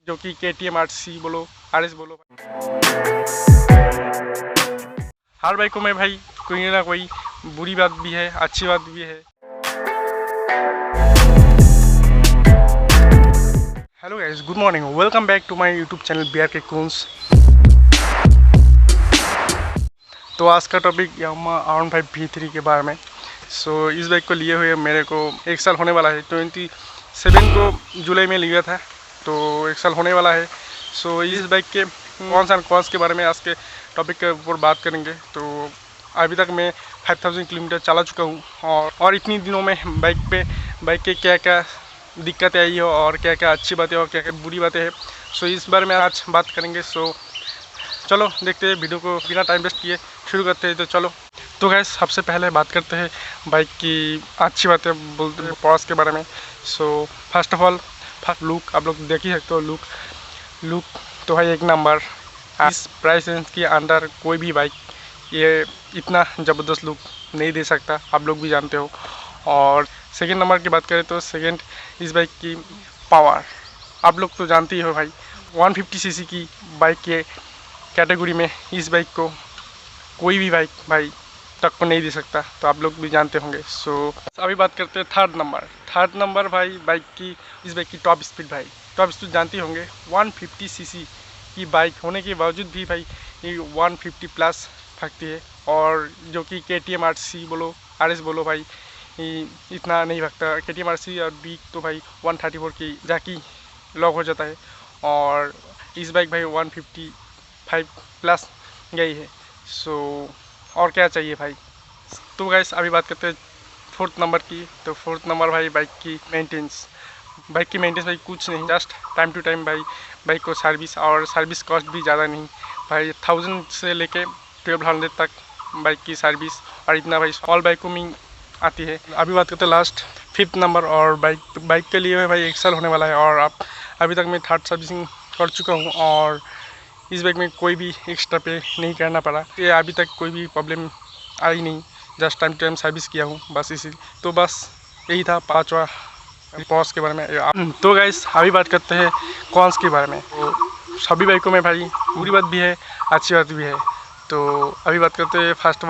जो कि KTM RC बोलो RS बोलो, हर बाइकों में भाई कोई ना कोई बुरी बात भी है, अच्छी बात भी है। Hello guys, good morning, welcome back to my YouTube channel BRK कूंस। तो आज का टॉपिक यामाहा R15 V3 के बारे में। इस बाइक को लिए हुए मेरे को 1 साल होने वाला है। 27 को जुलाई में लिया था, तो 1 साल होने वाला है। इस बाइक के कॉन्स के बारे में आज के टॉपिक के ऊपर बात करेंगे। तो अभी तक मैं 5000 किलोमीटर चला चुका हूँ और इतनी दिनों में बाइक के क्या क्या दिक्कतें आई हो और क्या क्या अच्छी बातें और क्या क्या बुरी बातें हैं, इस बारे में आज बात करेंगे। चलो देखते हैं, वीडियो को बिना टाइम वेस्ट किए शुरू करते हैं। तो चलो, तो गैस सबसे पहले बात करते हैं बाइक की अच्छी बातें बोलते हैं पॉज के बारे में। फर्स्ट ऑफ ऑल लुक, आप लोग देख ही सकते हो। लुक तो है एक नंबर। इस प्राइस रेंज के अंदर कोई भी बाइक ये इतना ज़बरदस्त लुक नहीं दे सकता, आप लोग भी जानते हो। और सेकेंड नंबर की बात करें तो सेकेंड इस बाइक की पावर, आप लोग तो जानते ही हो भाई। 150 सीसी की बाइक के कैटेगरी में इस बाइक को कोई भी बाइक भाई टक्कर नहीं दे सकता, तो आप लोग भी जानते होंगे। अभी बात करते हैं थर्ड नंबर भाई इस बाइक की टॉप स्पीड जानते होंगे। 150 सीसी की बाइक होने के बावजूद भी भाई ये 150 प्लस भागती है, और जो कि KTM RC बोलो RS बोलो भाई इतना नहीं भागता। KTM RC और B तो भाई 134 की जाके लॉक हो जाता है, और इस बाइक भाई 155 प्लस गई है। और क्या चाहिए भाई। तो गाइस अभी बात करते हैं फोर्थ नंबर की। तो फोर्थ नंबर भाई बाइक की मेंटेनेंस भाई कुछ नहीं, जस्ट टाइम टू टाइम भाई बाइक को सर्विस कॉस्ट भी ज़्यादा नहीं भाई। 1000 से लेके 1200 तक बाइक की सर्विस, और इतना भाई ऑल बाइकों में आती है। अभी बात करते हैं लास्ट 5th नंबर, और बाइक के लिए भाई 1 साल होने वाला है, और अभी तक मैं 3rd सर्विसिंग कर चुका हूँ, और इस बाइक में कोई भी एक्स्ट्रा पे नहीं करना पड़ा। ये अभी तक कोई भी प्रॉब्लम आई नहीं, just time to time service किया हूँ बस, इसी। तो बस यही था 5वां पॉज के बारे में। तो गाइस अभी बात करते हैं कॉन्स के बारे में। तो सभी बाइकों में भाई बुरी बात भी है, अच्छी बात भी है। तो अभी बात करते हैं फर्स्ट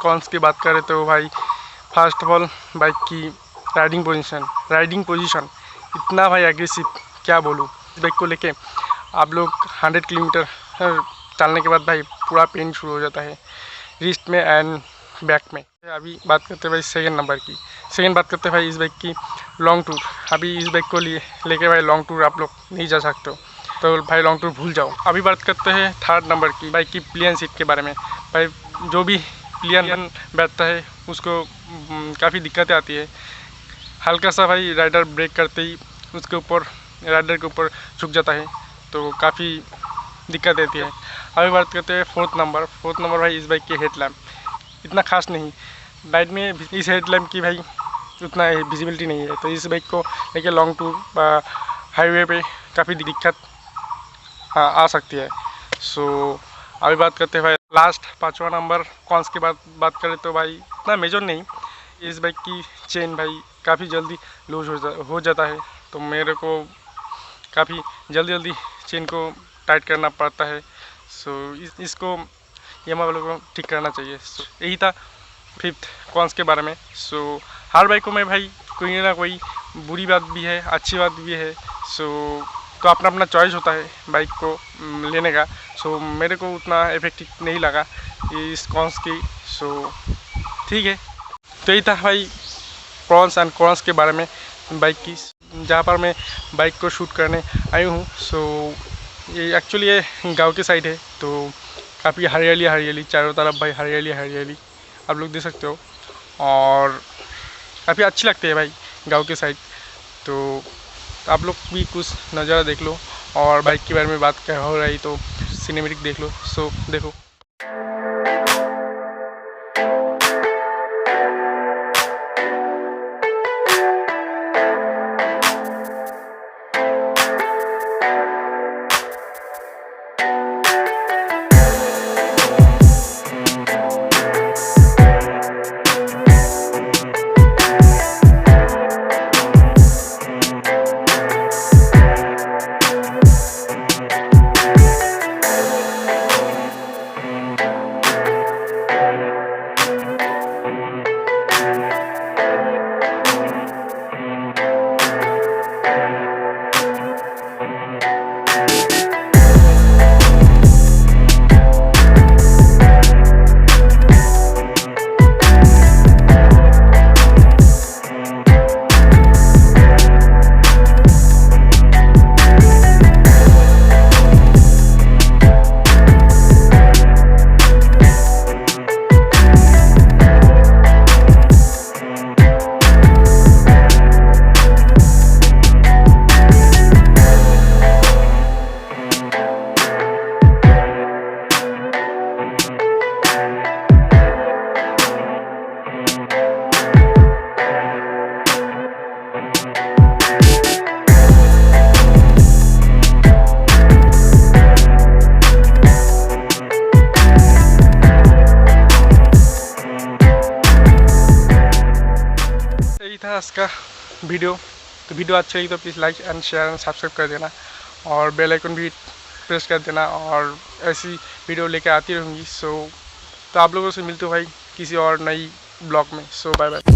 कॉन्स की बात करें तो भाई फर्स्ट ऑफ ऑल बाइक की राइडिंग पोजीशन इतना भाई एग्रेसिव, क्या बोलूँ। बाइक को लेके आप लोग 100 किलोमीटर चलने के बाद भाई पूरा पेन शुरू हो जाता है रिस्ट में एंड बैक में। अभी बात करते हैं भाई सेकेंड बात करते हैं भाई इस बाइक की लॉन्ग टूर। अभी इस बाइक को लेके भाई लॉन्ग टूर आप लोग नहीं जा सकते हो, तो भाई लॉन्ग टूर भूल जाओ। अभी बात करते हैं थर्ड नंबर की बाइक की प्लेन सीट के बारे में। भाई जो भी प्लेन बैठता है उसको काफ़ी दिक्कतें आती है। हल्का सा भाई राइडर ब्रेक करते ही राइडर के ऊपर झुक जाता है, तो काफ़ी दिक्कत देती है। अभी बात करते हैं फोर्थ नंबर भाई इस बाइक की हेडलैम्प इतना खास नहीं। नाइट में इस हेडलैम्प की भाई उतना विजिबिलिटी नहीं है, तो इस बाइक को लेके लॉन्ग टूर हाईवे पे काफ़ी दिक्कत आ सकती है। अभी बात करते हैं भाई लास्ट 5वां नंबर कॉन्स के बात करें तो भाई इतना मेजर नहीं। इस बाइक की चेन भाई काफ़ी जल्दी लूज हो जाता है, तो मेरे को काफ़ी जल्दी चेन को टाइट करना पड़ता है। इसको यामाहा वालों को ठीक करना चाहिए। यही था 5th कॉन्स के बारे में। हर बाइकों में भाई कोई ना कोई बुरी बात भी है, अच्छी बात भी है। तो अपना चॉइस होता है बाइक को लेने का। मेरे को उतना इफेक्टिव नहीं लगा इस कॉन्स की। ठीक है, तो यही था भाई प्रॉन्स एंड कॉन्स के बारे में बाइक की, जहाँ पर मैं बाइक को शूट करने आई हूँ। ये एक्चुअली ये गांव के साइड है, तो काफ़ी हरियाली चारों तरफ भाई हरियाली आप लोग देख सकते हो, और काफ़ी अच्छी लगती है भाई गांव के साइड। तो आप लोग भी कुछ नज़ारा देख लो, और बाइक के बारे में बात हो रही तो सिनेमेटिक देख लो। देखो। था आज का वीडियो। तो वीडियो अच्छा लगी तो please like and share and subscribe कर देना और बेल आइकन भी प्रेस कर देना और ऐसी वीडियो लेके आती रहूँगी। सो तो आप लोगों से मिलते हो भाई किसी और नई ब्लॉग में। सो बाय बाय।